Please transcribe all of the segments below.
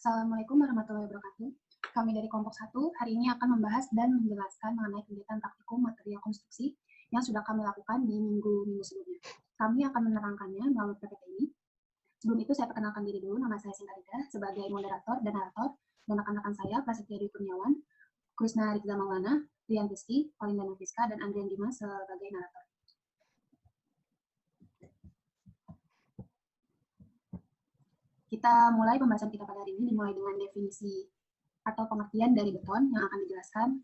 Assalamualaikum warahmatullahi wabarakatuh. Kami dari kelompok 1 hari ini akan membahas dan menjelaskan mengenai kegiatan praktikum material konstruksi yang sudah kami lakukan di minggu-minggu sebelumnya. Kami akan menerangkannya melalui PPT ini. Sebelum itu saya perkenalkan diri dulu, nama saya Sintarida sebagai moderator dan narator, dan rekan-rekan saya Prasetya Dwi Kurniawan, Krishna Rizza Maulana, Rian Rizky, Paulinda Nafiska, dan Andrian Dimas sebagai narator. Kita mulai pembahasan kita pada hari ini dimulai dengan definisi atau pengertian dari beton yang akan dijelaskan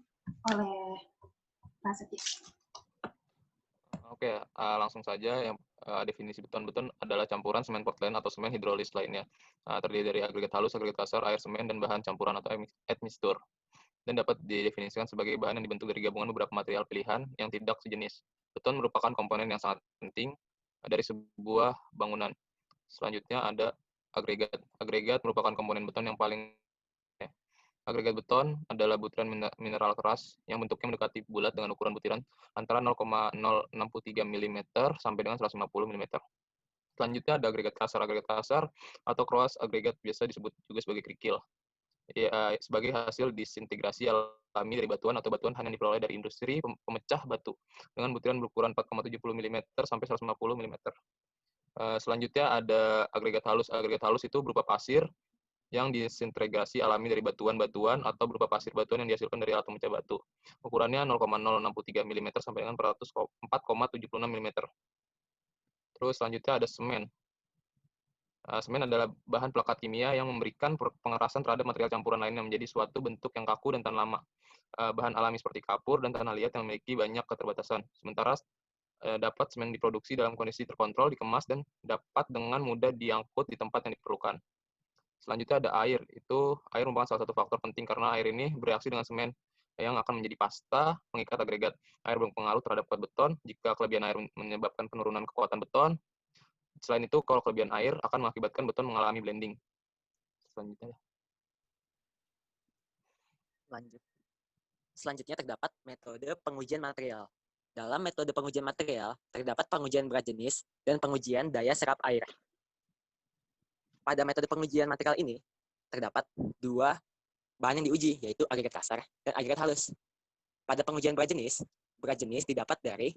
oleh Prasetya. Oke, langsung saja. Yang definisi beton adalah campuran semen Portland atau semen hidrolis lainnya. Terdiri dari agregat halus, agregat kasar, air semen, dan bahan campuran atau admixtur. Dan dapat didefinisikan sebagai bahan yang dibentuk dari gabungan beberapa material pilihan yang tidak sejenis. Beton merupakan komponen yang sangat penting dari sebuah bangunan. Selanjutnya ada agregat. Agregat merupakan komponen beton yang paling Agregat beton adalah butiran mineral keras yang bentuknya mendekati bulat dengan ukuran butiran antara 0,063 mm sampai dengan 150 mm. Selanjutnya ada agregat kasar. Agregat kasar atau kroas agregat biasa disebut juga sebagai kerikil. Sebagai hasil disintegrasi alami dari batuan atau batuan hanya diperoleh dari industri pemecah batu dengan butiran berukuran 4,70 mm sampai 150 mm. Selanjutnya ada agregat halus. Agregat halus itu berupa pasir yang disintegrasi alami dari batuan-batuan atau berupa pasir batuan yang dihasilkan dari alat pemecah batu. Ukurannya 0,063 mm sampai dengan 4,76 mm. Terus selanjutnya ada semen. Semen adalah bahan pelekat kimia yang memberikan pengerasan terhadap material campuran lainnya menjadi suatu bentuk yang kaku dan tahan lama. Bahan alami seperti kapur dan tanah liat yang memiliki banyak keterbatasan. Sementara dapat semen diproduksi dalam kondisi terkontrol, dikemas, dan dapat dengan mudah diangkut di tempat yang diperlukan. Selanjutnya ada air. Air merupakan salah satu faktor penting karena air ini bereaksi dengan semen yang akan menjadi pasta pengikat agregat. Air berpengaruh terhadap kuat beton. Jika kelebihan air menyebabkan penurunan kekuatan beton, selain itu kalau kelebihan air akan mengakibatkan beton mengalami blending. Selanjutnya terdapat metode pengujian material. Dalam metode pengujian material, terdapat pengujian berat jenis dan pengujian daya serap air. Pada metode pengujian material ini, terdapat dua bahan yang diuji, yaitu agregat kasar dan agregat halus. Pada pengujian berat jenis didapat dari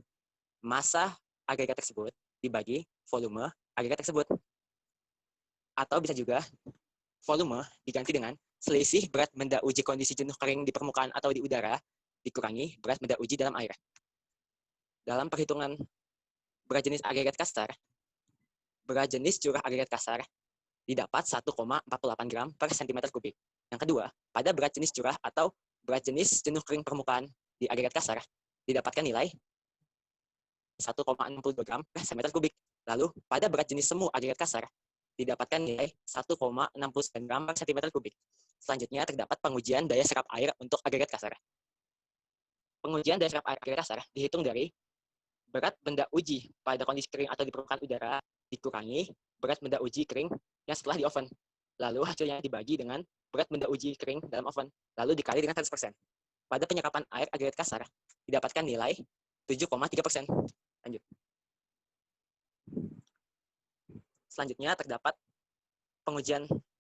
massa agregat tersebut dibagi volume agregat tersebut. Atau bisa juga volume diganti dengan selisih berat benda uji kondisi jenuh kering di permukaan atau di udara dikurangi berat benda uji dalam air. Dalam perhitungan berat jenis agregat kasar, berat jenis curah agregat kasar didapat 1,48 gram per cm kubik. Yang kedua, pada berat jenis curah atau berat jenis jenuh kering permukaan di agregat kasar didapatkan nilai 1,62 gram per cm kubik. Lalu, pada berat jenis semu agregat kasar didapatkan nilai 1,69 gram per cm kubik. Selanjutnya, terdapat pengujian daya serap air untuk agregat kasar. Pengujian daya serap air agregat kasar dihitung dari berat benda uji pada kondisi kering atau di permukaan udara dikurangi berat benda uji kering yang setelah di oven. Lalu hasilnya dibagi dengan berat benda uji kering dalam oven. Lalu dikali dengan 100%. Pada penyerapan air agregat kasar didapatkan nilai 7,3%. Lanjut. Selanjutnya terdapat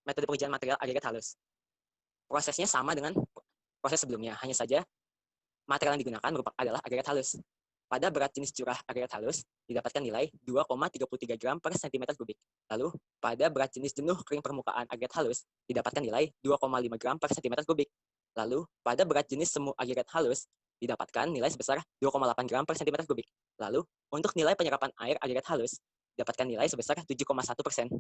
metode pengujian material agregat halus. Prosesnya sama dengan proses sebelumnya, hanya saja material yang digunakan adalah agregat halus. Pada berat jenis curah agregat halus didapatkan nilai 2,33 gram per cm kubik. Lalu, pada berat jenis jenuh kering permukaan agregat halus didapatkan nilai 2,5 gram per cm kubik. Lalu, pada berat jenis semu agregat halus didapatkan nilai sebesar 2,8 gram per cm kubik. Lalu, untuk nilai penyerapan air agregat halus didapatkan nilai sebesar 7,1%.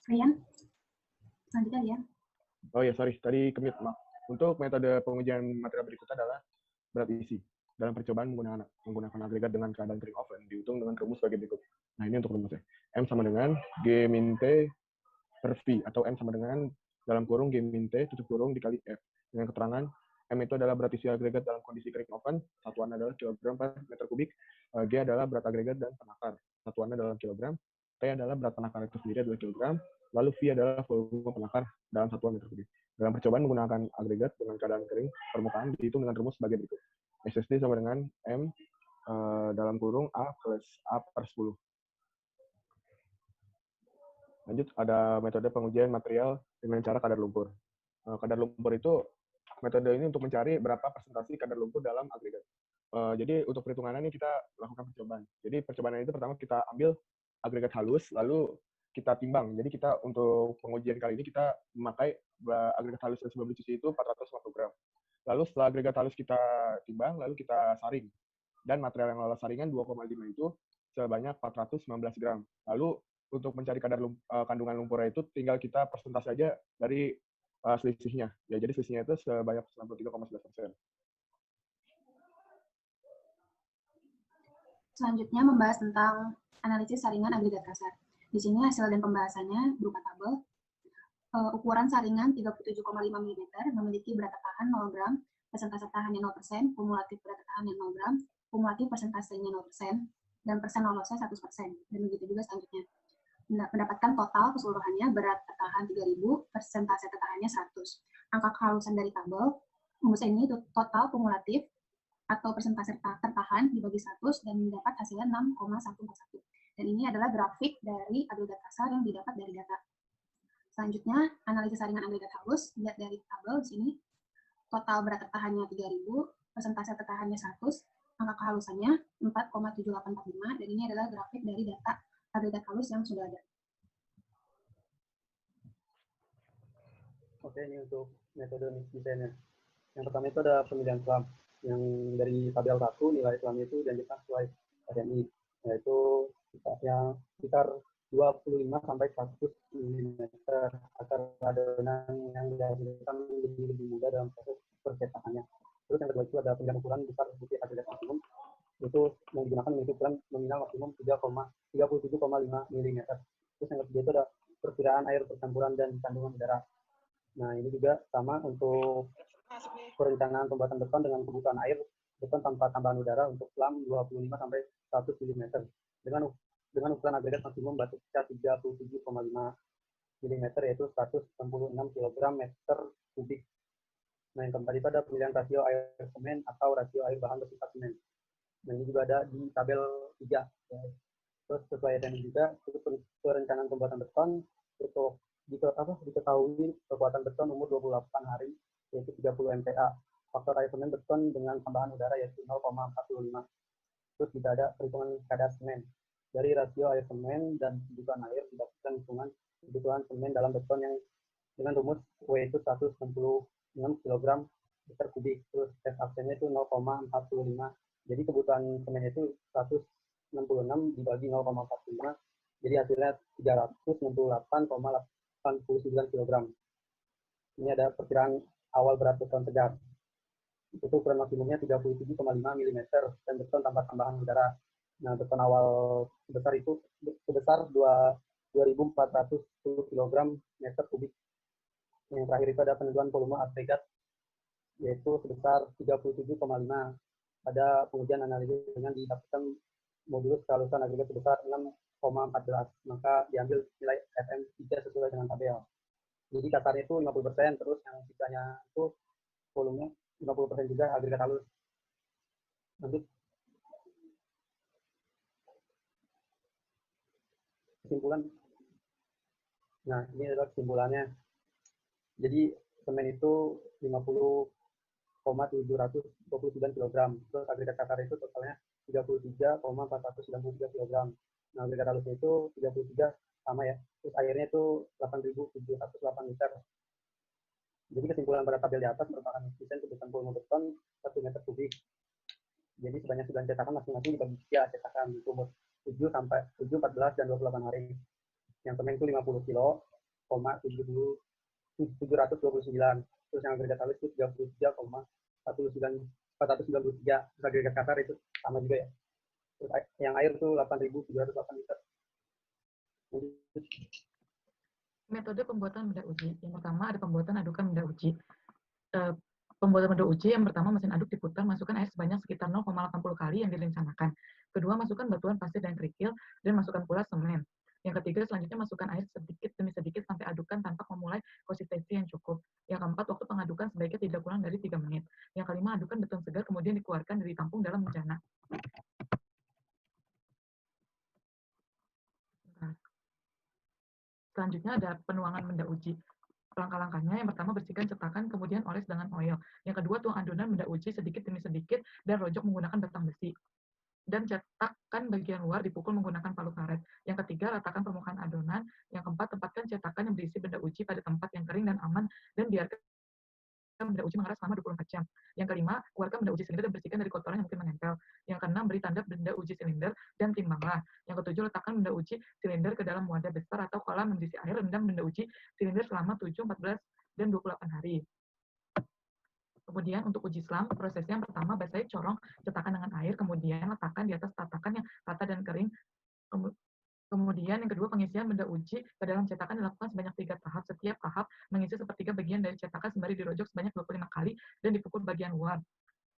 Rian, selanjutnya Rian. Oh ya, sorry, tadi kemit, maaf. Untuk metode pengujian material berikutnya adalah berat isi. Dalam percobaan menggunakan agregat dengan keadaan kering oven, dihitung dengan rumus sebagai berikut. Nah, ini untuk rumusnya. M sama dengan G min T per V, atau M sama dengan dalam kurung G min T tutup kurung dikali F. Dengan keterangan, M itu adalah berat isi agregat dalam kondisi kering oven, satuan adalah kilogram per meter kubik, G adalah berat agregat dan penakar, satuannya dalam kilogram, T adalah berat penakar itu sendiri adalah kilogram, lalu V adalah volume penakar dalam satuan meter kubik. Dalam percobaan menggunakan agregat dengan keadaan kering, permukaan dihitung dengan rumus sebagai berikut. SSD sama dengan M dalam kurung A plus A per 10. Lanjut, ada metode pengujian material dengan cara kadar lumpur. Kadar lumpur itu metode ini untuk mencari berapa persentase kadar lumpur dalam agregat. Jadi untuk perhitungannya ini kita lakukan percobaan. Jadi percobaan itu pertama kita ambil agregat halus, lalu kita timbang. Jadi kita untuk pengujian kali ini kita memakai agregat halus yang sebelum dicuci itu 450 gram. Lalu setelah agregat halus kita timbang, lalu kita saring. Dan material yang lolos saringan 2,5 itu sebanyak 419 gram. Lalu untuk mencari kadar kandungan lumpurnya itu tinggal kita persentase aja dari selisihnya. Ya, jadi selisihnya itu sebanyak 93,11%. Selanjutnya membahas tentang analisis saringan agregat kasar. Di sini hasil dan pembahasannya berupa tabel. Ukuran saringan 37,5 mm memiliki berat tahan 0 gram, persentase tahannya 0%, kumulatif berat tahannya 0 gram, kumulatif persentasenya 0%, dan persen lolosnya 100%. Dan begitu juga selanjutnya. Mendapatkan total keseluruhannya berat tahan 3.000, persentase tahannya 100. Angka kehalusan dari tabel, rumus ini total kumulatif atau persentase tertahan dibagi 100 dan mendapat hasilnya 6,141. Dan ini adalah grafik dari agregat kasar yang didapat dari data. Selanjutnya, analisis saringan agregat halus, lihat dari tabel di sini, total berat tertahannya 3.000, persentase tertahannya 100, angka kehalusannya 4,7845, dan ini adalah grafik dari data agregat halus yang sudah ada. Oke, ini untuk metode desainnya. Yang pertama itu ada pemilihan selam. Yang dari tabel 1, nilai selamnya itu dianjurkan sesuai RMI, yaitu yang sekitar 25 sampai 100 mm agar adonan yang dihasilkan menjadi lebih mudah dalam proses percetakannya. Terus yang kedua itu ada pemilihan ukuran besar bukti agregat maksimum, itu yang digunakan memiliki ukuran nominal maksimum 37,5 mm. Terus yang ketiga itu ada perkiraan air percampuran dan kandungan udara. Nah, ini juga sama untuk perencanaan pembuatan beton dengan kebutuhan air beton tanpa tambahan udara untuk selam 25 sampai 100 mm dengan ukuran agregat maksimum batu kaca 37,5 mm yaitu 166 kg meter kubik. Nah, yang keempat itu ada pemilihan rasio air semen atau rasio air bahan bersifat semen. Nah, ini juga ada di tabel 3. Ya. Terus sesuai ini juga perencanaan pembuatan beton untuk diketahui kekuatan beton umur 28 hari yaitu 30 MPa. Faktor air semen beton dengan tambahan udara yaitu 0,45. Terus juga ada perhitungan kadar semen. Dari rasio air semen dan kebutuhan air didapatkan hitungan kebutuhan semen dalam beton yang dengan rumus W itu 166 kg meter kubik. Terus S absennya itu 0,45. Jadi kebutuhan semen itu 166 dibagi 0,45. Jadi hasilnya 368,89 kg. Ini ada perkiraan awal berat beton tegar. Itu ukuran maksimumnya 37,5 mm dan beton tanpa tambahan udara. Nah, beton awal sebesar 2.410 kg meter kubik. Yang terakhir itu ada penentuan volume agregat yaitu sebesar 37,5. Pada pengujian analisis dengan didapatkan modulus kehalusan agregat sebesar 6,14. Maka diambil nilai FM3 sesuai dengan tabel. Jadi kasarnya itu 50%, terus yang sisanya itu volumenya 50% juga agregat halus. Lanjut. Kesimpulan. Nah, ini adalah kesimpulannya. Jadi semen itu 50,729 kg. Terus agregat kasar itu totalnya 33,493 kg. Nah, agregat halusnya itu 33 sama ya. Terus airnya itu 8.708 liter. Jadi kesimpulan pada tabel di atas merupakan desain kebutuhan volume beton 1 meter kubik. Jadi sebanyak 9 cetakan masing-masing dibagi 3 cetakan umur 7, 14, dan 28 hari. Yang semen itu 50 kilo, 729. Terus yang agregat halus itu 33,493. Terus agregat kasar itu sama juga ya. Terus yang air itu 8.708 liter. Metode pembuatan benda uji. Yang pertama ada pembuatan adukan benda uji. Pembuatan benda uji yang pertama mesin aduk diputar, masukkan air sebanyak sekitar 0,80 kali yang direncanakan. Kedua, masukkan batuan pasir dan kerikil, dan masukkan pula semen. Yang ketiga, selanjutnya masukkan air sedikit demi sedikit sampai adukan tanpa memulai konsistensi yang cukup. Yang keempat, waktu pengadukan sebaiknya tidak kurang dari 3 menit. Yang kelima, adukan beton segar kemudian dikeluarkan dari tampung dalam bejana. Selanjutnya ada penuangan benda uji. Langkah-langkahnya, yang pertama bersihkan cetakan, kemudian oles dengan oil. Yang kedua, tuang adonan benda uji sedikit demi sedikit dan rojok menggunakan batang besi. Dan cetakkan bagian luar dipukul menggunakan palu karet. Yang ketiga, ratakan permukaan adonan. Yang keempat, tempatkan cetakan yang berisi benda uji pada tempat yang kering dan aman dan biarkan benda uji mengeras selama 24 jam. Yang kelima, keluarkan benda uji silinder dan bersihkan dari kotoran yang mungkin menempel. Yang keenam, beri tanda benda uji silinder dan timbanglah. Yang ketujuh, letakkan benda uji silinder ke dalam wadah besar atau kolam yang berisi air, rendam benda uji silinder selama 7, 14, dan 28 hari. Kemudian untuk uji selam, prosesnya yang pertama basahi corong cetakan dengan air, kemudian letakkan di atas tatakan yang rata dan kering. Kemudian yang kedua, pengisian benda uji ke dalam cetakan dilakukan sebanyak 3 tahap. Setiap tahap mengisi sepertiga bagian dari cetakan sembari dirojok sebanyak 25 kali dan dipukul bagian luar.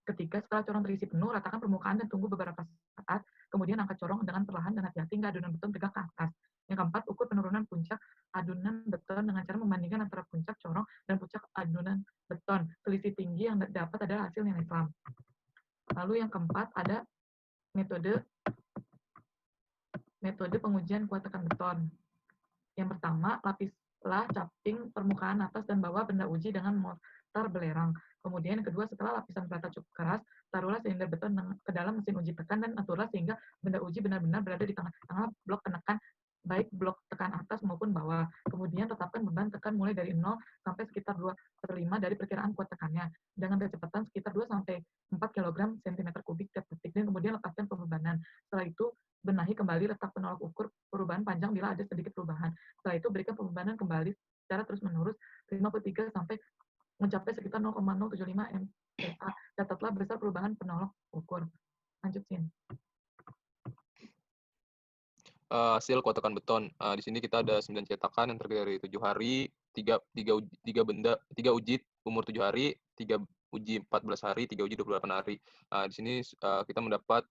Ketiga, setelah corong terisi penuh, ratakan permukaan dan tunggu beberapa saat. Kemudian angkat corong dengan perlahan dan hati-hati hingga adonan beton tegak ke atas. Yang keempat, ukur penurunan puncak adonan beton dengan cara membandingkan antara puncak corong dan puncak adonan beton. Selisih tinggi yang dapat adalah hasil nilai selam. Lalu yang keempat, ada metode pengujian kuat tekan beton. Yang pertama, lapislah caping permukaan atas dan bawah benda uji dengan mortar belerang. Kemudian yang kedua, setelah lapisan rata cukup keras, taruhlah silinder beton ke dalam mesin uji tekan dan aturlah sehingga benda uji benar-benar berada di tengah-tengah blok penekan, baik blok tekan atas maupun bawah. Kemudian tetapkan beban tekan mulai dari 0 sampai sekitar 2/5 dari perkiraan kuat tekannya, dengan kecepatan sekitar 2 sampai 4 kg cm kubik tiap detik, dan kemudian lepaskan pembebanan. Setelah itu, benahi kembali letak penolak ukur perubahan panjang bila ada sedikit perubahan. Setelah itu, berikan pembebanan kembali secara terus-menerus 53 sampai mencapai sekitar 0,075 MPa. Catatlah besar perubahan penolak ukur. Lanjut, Sin. Hasil kuat tekan beton. Di sini kita ada 9 cetakan yang terdiri dari 7 hari, 3 uji umur 7 hari, 3 uji 14 hari, 3 uji 28 hari. Di sini kita mendapat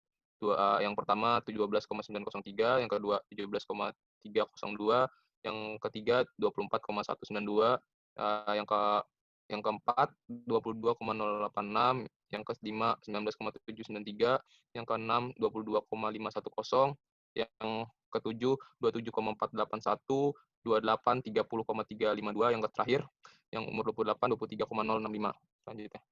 yang pertama 17,903, yang kedua 17,302, yang ketiga 24,192, yang keempat 22,086, yang kelima 19,793, yang keenam 22,510, yang ketujuh 27,481, 28 30,352, yang terakhir yang umur 28 23,065. Selanjutnya.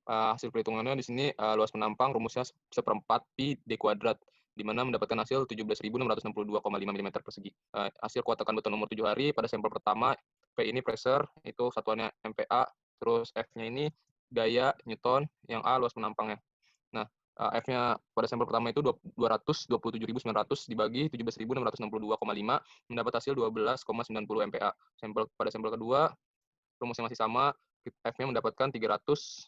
Hasil perhitungannya di sini luas penampang rumusnya seperempat pi d kuadrat, di mana mendapatkan hasil 17.662,5 mm persegi. Hasil kuat tekan beton umur 7 hari pada sampel pertama, P ini pressure, itu satuannya MPa, terus F-nya ini gaya Newton, yang A luas penampangnya. Nah, F-nya pada sampel pertama itu 227.900 dibagi 17.662,5 mendapat hasil 12,90 MPa. Pada sampel kedua, rumusnya masih sama, F-nya mendapatkan 5.600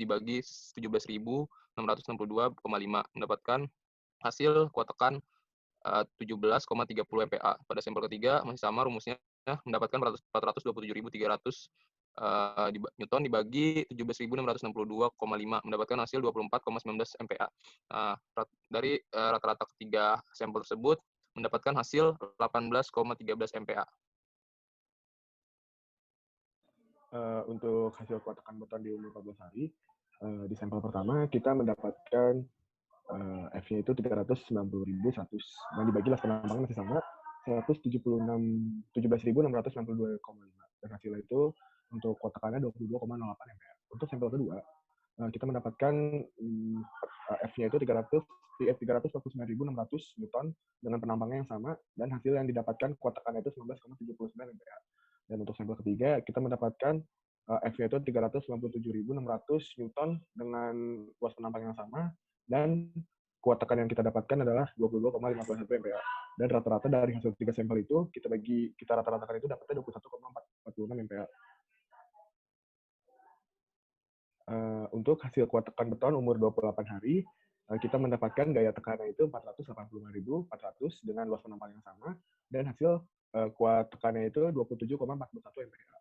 dibagi 17.662,5 mendapatkan hasil kuat tekan 17,30 MPa. Pada sampel ketiga masih sama rumusnya, mendapatkan 427.300 Newton dibagi 17.662,5 mendapatkan hasil 24,19 MPa. Dari rata-rata ketiga sampel tersebut mendapatkan hasil 18,13 MPa. Untuk hasil kuat tekan beton di umur 14 hari, di sampel pertama kita mendapatkan F-nya itu 390.100, dan dibagi las penampangnya masih sama 17.692,5, dan hasilnya itu untuk kuat tekannya 22,08 MPa. Untuk sampel kedua, kita mendapatkan F-nya itu 349.600 Newton dengan penampangnya yang sama, dan hasil yang didapatkan kuat tekannya itu 19,79 MPa. Dan untuk sampel ketiga, kita mendapatkan F-nya itu 397.600 Newton dengan luas penampang yang sama, dan kuat tekan yang kita dapatkan adalah 22,51 MPa. Dan rata-rata dari hasil 3 sampel itu, kita rata-ratakan itu dapatnya 21,46 MPa. Untuk hasil kuat tekan beton umur 28 hari, kita mendapatkan gaya tekannya itu 485.400 dengan luas penampang yang sama, dan hasil kuat tekannya itu 27,41 MPa.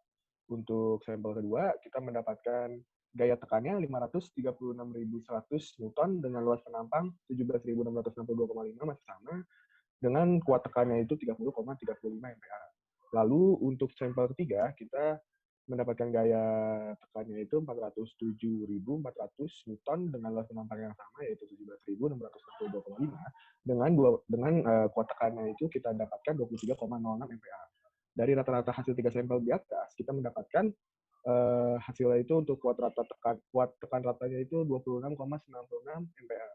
Untuk sampel kedua, kita mendapatkan gaya tekannya 536.100 Newton dengan luas penampang 17.662,5 masih sama, dengan kuat tekannya itu 30,35 MPa. Lalu untuk sampel ketiga, kita mendapatkan gaya tekannya itu 407.400 Newton dengan luas penampang yang sama, yaitu 17.662,5. Dengan kuat tekannya itu kita dapatkan 23,06 MPa. Dari rata-rata hasil 3 sampel di atas, kita mendapatkan hasilnya itu untuk kuat tekan ratanya itu 26,96 MPa.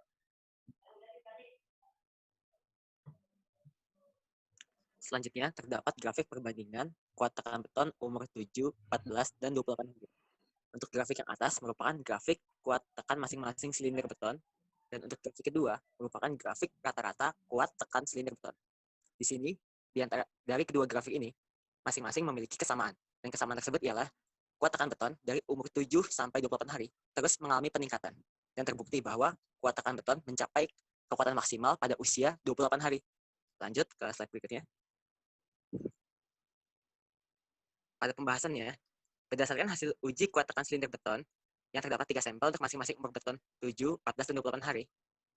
Selanjutnya, terdapat grafik perbandingan kuat tekan beton umur 7, 14, dan 28 hari. Untuk grafik yang atas merupakan grafik kuat tekan masing-masing silinder beton, dan untuk grafik kedua merupakan grafik rata-rata kuat tekan silinder beton. Di sini, dari kedua grafik ini, masing-masing memiliki kesamaan, dan kesamaan tersebut ialah kuat tekan beton dari umur 7 sampai 28 hari terus mengalami peningkatan, dan terbukti bahwa kuat tekan beton mencapai kekuatan maksimal pada usia 28 hari. Lanjut ke slide berikutnya. Pada pembahasannya, berdasarkan hasil uji kuat tekan silinder beton, yang terdapat 3 sampel untuk masing-masing umur beton 7, 14, dan 28 hari.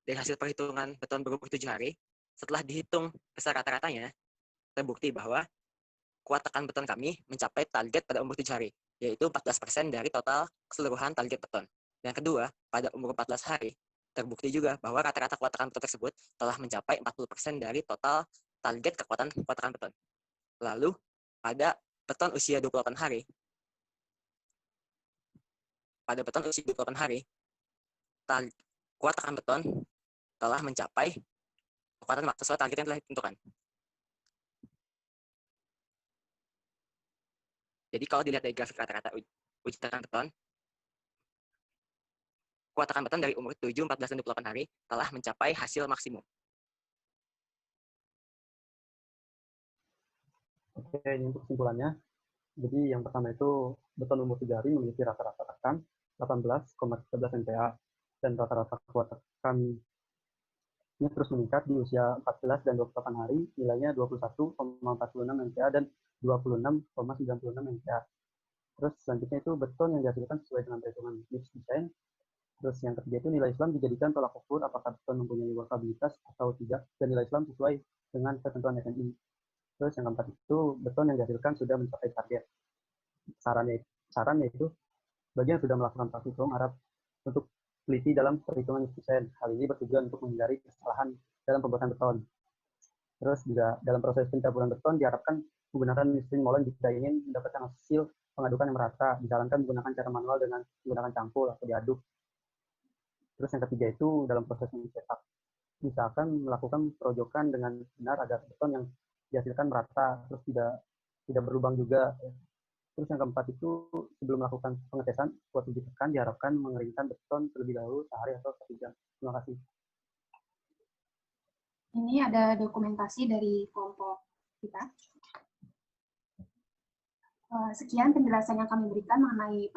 Dari hasil perhitungan beton berumur 7 hari, setelah dihitung besar rata-ratanya, terbukti bahwa kuat tekan beton kami mencapai target pada umur 7 hari, yaitu 14% dari total keseluruhan target beton. Yang kedua, pada umur 14 hari, terbukti juga bahwa rata-rata kuat tekan beton tersebut telah mencapai 40% dari total target kekuatan kuat tekan beton. Lalu, pada beton usia 28 hari, kuat tekan beton telah mencapai kekuatan sesuai target yang telah ditentukan. Jadi kalau dilihat dari grafik rata-rata uji tekan beton, kuat tekan beton dari umur 7, 14, dan 28 hari telah mencapai hasil maksimum. Oke, ini untuk kesimpulannya. Jadi yang pertama itu beton umur 3 hari memiliki rata-rata tekan 18,13 MPa dan rata-rata kuat tekan ini terus meningkat di usia 14 dan 28 hari, nilainya 21,46 MPa dan 26,96 MPa. Terus selanjutnya itu beton yang dihasilkan sesuai dengan perhitungan NIPS desain. Terus yang ketiga itu nilai Islam dijadikan tolak ukur apakah beton mempunyai workabilitas atau tidak, dan nilai Islam sesuai dengan ketentuan FNI. Terus yang keempat itu beton yang dihasilkan sudah mencapai target. Sarannya itu bagi yang sudah melakukan praktikum harap untuk teliti dalam perhitungan desain. Hal ini bertujuan untuk menghindari kesalahan dalam pembuatan beton. Terus juga dalam proses pencampuran beton diharapkan menggunakan mesin molen jika ingin mendapatkan hasil pengadukan yang merata. Disarankan menggunakan cara manual dengan menggunakan cangkul atau diaduk. Terus yang ketiga itu dalam proses mencetak, misalkan melakukan perojokan dengan benar agar beton yang dihasilkan merata, terus tidak berlubang juga. Terus yang keempat itu sebelum melakukan pengetesan kuat uji tekan diharapkan mengeringkan beton terlebih dahulu sehari atau 1 jam. Terima kasih. Ini ada dokumentasi dari kelompok kita. Sekian penjelasan yang kami berikan mengenai